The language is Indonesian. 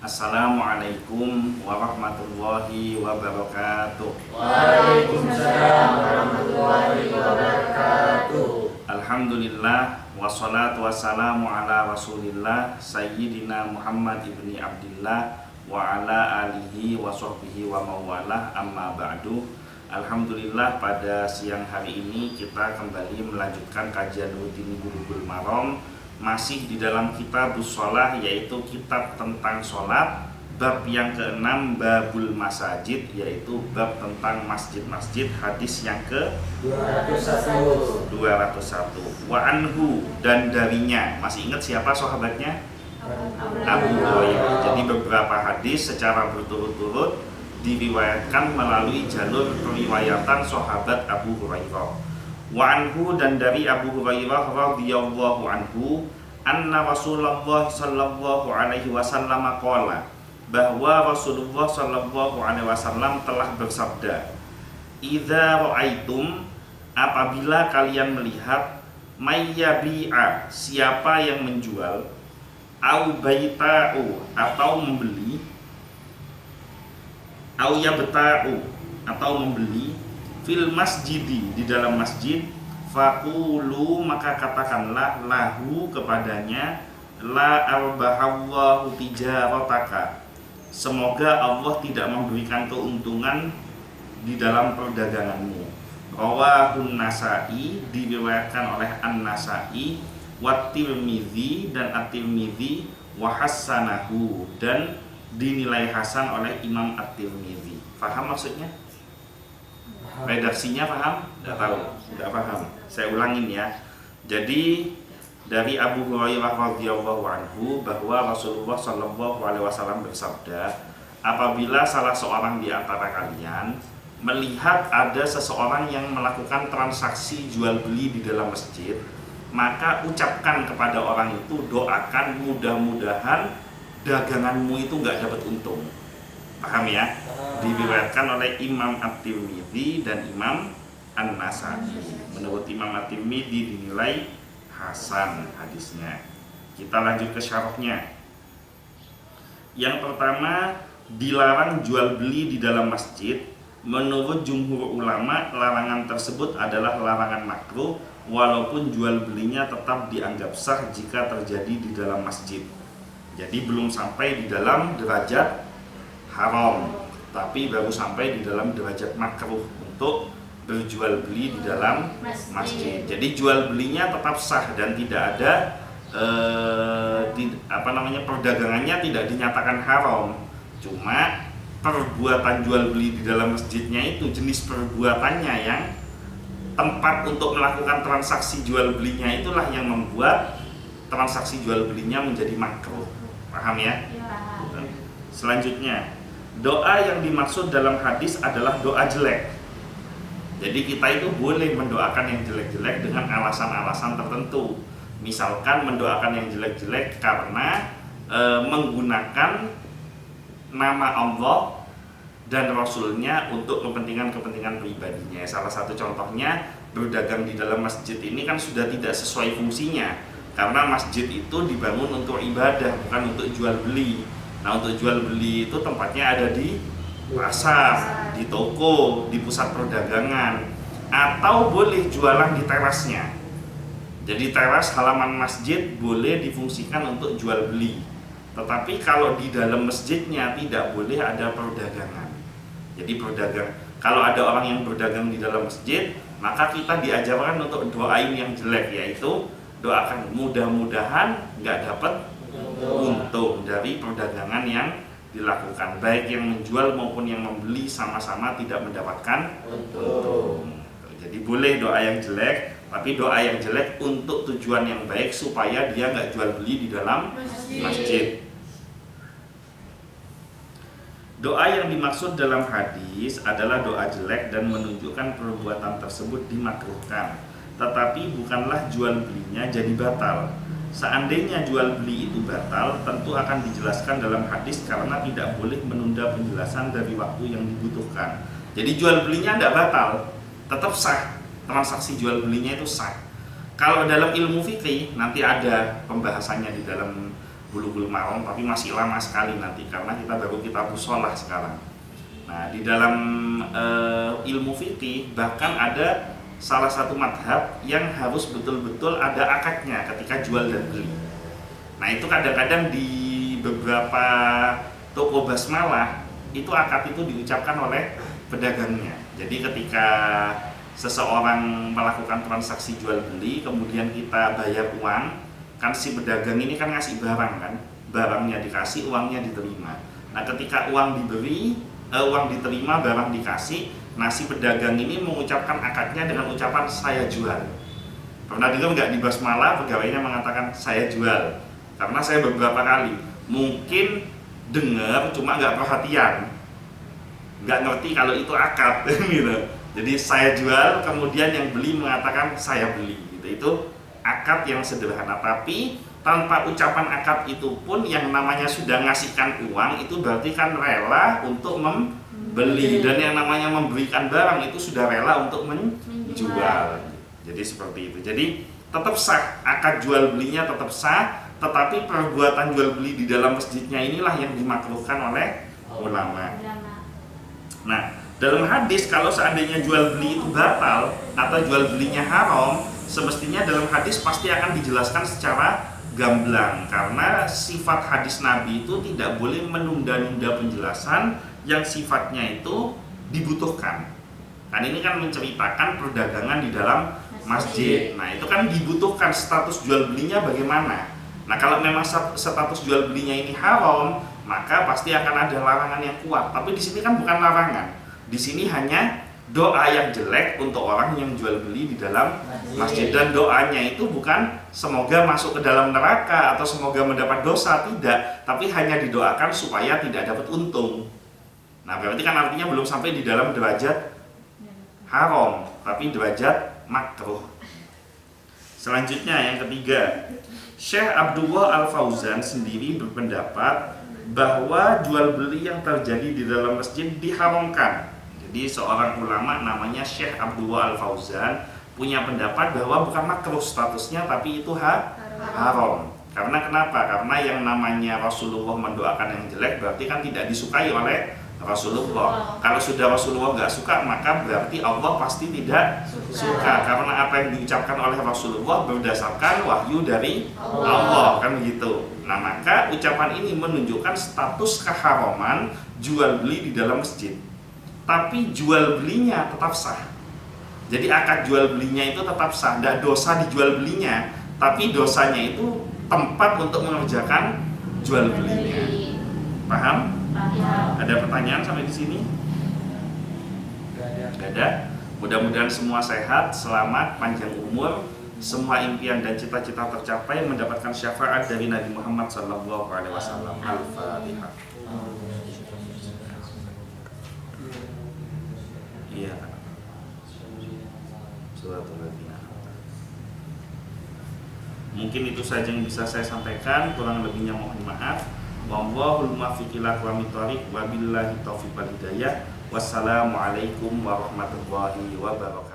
Assalamualaikum warahmatullahi wabarakatuh. Waalaikumsalam warahmatullahi wabarakatuh. Alhamdulillah wassalatu wassalamu ala rasulillah Sayyidina Muhammad ibni Abdillah wa ala alihi wa sahbihi wa mawalah, amma ba'du. Alhamdulillah, pada siang hari ini kita kembali melanjutkan kajian rutin Bulughul Maram, masih di dalam kitabus shalah, yaitu kitab tentang sholat, bab yang ke-6, babul masajid, yaitu bab tentang masjid-masjid, hadis yang ke-201. Wa anhu, dan darinya. Masih ingat siapa sahabatnya? Abu Hurairah. Jadi beberapa hadis secara berturut-turut diriwayatkan melalui jalur periwayatan sahabat Abu Hurairah. Wa anhu, dan dari Abu Hurairah radhiyallahu anhu, anna Rasulullah sallallahu alaihi wasallam qala, bahwa Rasulullah sallallahu alaihi wasallam telah bersabda, idza ra'aitum, apabila kalian melihat, mayyabi'a, siapa yang menjual, au baita'u, atau membeli, au yabta'u, atau membeli, fil masjidi, di dalam masjid, faqulu, maka katakanlah, lahu, kepadanya, la arbahallahu tijarataka, semoga Allah tidak memberikan keuntungan di dalam perdaganganmu. Rawahun Nasa'i, diriwayatkan oleh An-Nasa'i, wa Tirmidzi, dan At-Tirmidzi, wa hassanahu, dan dinilai hasan oleh Imam At-Tirmidzi. Faham maksudnya? Redaksinya paham? Tidak tahu, tidak paham. Saya ulangin ya. Jadi dari Abu Hurairah radhiyallahu anhu, bahwa Rasulullah sallallahu alaihi wasallam bersabda, apabila salah seorang di antara kalian melihat ada seseorang yang melakukan transaksi jual beli di dalam masjid, maka ucapkan kepada orang itu, doakan mudah-mudahan daganganmu itu nggak dapat untung. Paham ya? Diriwayatkan oleh Imam At-Tirmidzi dan Imam An-Nasa'i. Menurut Imam At-Tirmidzi dinilai hasan hadisnya. Kita lanjut ke syarahnya. Yang pertama, dilarang jual beli di dalam masjid. Menurut jumhur ulama, larangan tersebut adalah larangan makruh, walaupun jual belinya tetap dianggap sah jika terjadi di dalam masjid. Jadi belum sampai di dalam derajat haram, tapi baru sampai di dalam derajat makruh untuk berjual beli di dalam masjid. Jadi jual belinya tetap sah dan tidak ada perdagangannya tidak dinyatakan haram. Cuma perbuatan jual beli di dalam masjidnya itu, jenis perbuatannya yang tempat untuk melakukan transaksi jual belinya, itulah yang membuat transaksi jual belinya menjadi makruh. Paham ya? Selanjutnya, doa yang dimaksud dalam hadis adalah doa jelek. Jadi kita itu boleh mendoakan yang jelek-jelek dengan alasan-alasan tertentu. Misalkan mendoakan yang jelek-jelek karena menggunakan nama Allah dan Rasulnya untuk kepentingan-kepentingan pribadinya. Salah satu contohnya, berdagang di dalam masjid ini kan sudah tidak sesuai fungsinya, karena masjid itu dibangun untuk ibadah, bukan untuk jual beli. Nah, untuk jual beli itu tempatnya ada di pasar, di toko, di pusat perdagangan, atau boleh jualan di terasnya. Jadi teras halaman masjid boleh difungsikan untuk jual beli. Tetapi kalau di dalam masjidnya tidak boleh ada perdagangan. Jadi kalau ada orang yang berdagang di dalam masjid, maka kita diajarkan untuk doain yang jelek, yaitu doakan mudah-mudahan nggak dapat untung dari perdagangan yang dilakukan, baik yang menjual maupun yang membeli sama-sama tidak mendapatkan untung. Jadi boleh doa yang jelek, tapi doa yang jelek untuk tujuan yang baik supaya dia nggak jual beli di dalam masjid. Doa yang dimaksud dalam hadis adalah doa jelek dan menunjukkan perbuatan tersebut dimakruhkan, tetapi bukanlah jual belinya jadi batal. Seandainya jual beli itu batal, tentu akan dijelaskan dalam hadis, karena tidak boleh menunda penjelasan dari waktu yang dibutuhkan. Jadi jual belinya tidak batal, tetap sah, transaksi jual belinya itu sah. Kalau dalam ilmu fikih nanti ada pembahasannya di dalam Bulughul Maram, tapi masih lama sekali nanti karena kita baru kitabus shalah sekarang. Nah, di dalam ilmu fikih bahkan ada salah satu madhab yang harus betul-betul ada akadnya ketika jual dan beli. Nah, itu kadang-kadang di beberapa toko basmalah itu akad itu diucapkan oleh pedagangnya. Jadi ketika seseorang melakukan transaksi jual beli, kemudian kita bayar uang, kan si pedagang ini kan ngasih barang kan, barangnya dikasih, uangnya diterima. Nah, ketika uang diterima, barang dikasih, nah si pedagang ini mengucapkan akadnya dengan ucapan saya jual. Pernah dengar nggak di basmalah pegawainya mengatakan saya jual? Karena saya beberapa kali mungkin dengar cuma nggak perhatian, nggak ngerti kalau itu akad gitu. Jadi saya jual, kemudian yang beli mengatakan saya beli gitu. Itu akad yang sederhana, tapi tanpa ucapan akad itu pun yang namanya sudah ngasihkan uang itu berarti kan rela untuk membeli, dan yang namanya memberikan barang itu sudah rela untuk menjual. Jadi seperti itu. Jadi tetap sah, akad jual belinya tetap sah, tetapi perbuatan jual beli di dalam masjidnya inilah yang dimakruhkan oleh ulama. Nah, dalam hadis kalau seandainya jual beli itu batal atau jual belinya haram, semestinya dalam hadis pasti akan dijelaskan secara gamblang, karena sifat hadis Nabi itu tidak boleh menunda-nunda penjelasan yang sifatnya itu dibutuhkan. Kan ini kan menceritakan perdagangan di dalam masjid. Nah, itu kan dibutuhkan status jual belinya bagaimana. Nah, kalau memang status jual belinya ini haram, maka pasti akan ada larangan yang kuat. Tapi di sini kan bukan larangan. Di sini hanya doa yang jelek untuk orang yang jual beli di dalam masjid, dan doanya itu bukan semoga masuk ke dalam neraka atau semoga mendapat dosa, tidak, tapi hanya didoakan supaya tidak dapat untung. Nah, berarti kan artinya belum sampai di dalam derajat haram, tapi derajat makruh. Selanjutnya yang ketiga, Syekh Abdullah Al-Fauzan sendiri berpendapat bahwa jual beli yang terjadi di dalam masjid diharamkan. Jadi seorang ulama namanya Syekh Abdullah Al-Fauzan punya pendapat bahwa bukan makruh statusnya, tapi itu haram. Karena kenapa? Karena yang namanya Rasulullah mendoakan yang jelek berarti kan tidak disukai oleh Rasulullah. Kalau sudah Rasulullah nggak suka, maka berarti Allah pasti tidak suka. Karena apa yang diucapkan oleh Rasulullah berdasarkan wahyu dari Allah, kan begitu. Nah, maka ucapan ini menunjukkan status keharaman jual beli di dalam masjid. Tapi jual belinya tetap sah. Jadi akad jual belinya itu tetap sah, tidak dosa di jual belinya, tapi dosanya itu tempat untuk mengerjakan jual belinya. Paham? Ada pertanyaan sampai di sini? Gak ada. Mudah-mudahan semua sehat, selamat, panjang umur, semua impian dan cita-cita tercapai, mendapatkan syafaat dari Nabi Muhammad SAW. Al-Fatihah. Iya. Mungkin itu saja yang bisa saya sampaikan, kurang lebihnya mohon maaf. Wallahul muwaffiq ila aqwamit thoriq, wabillahi taufiq wal hidayah. Wassalamualaikum warahmatullahi wabarakatuh.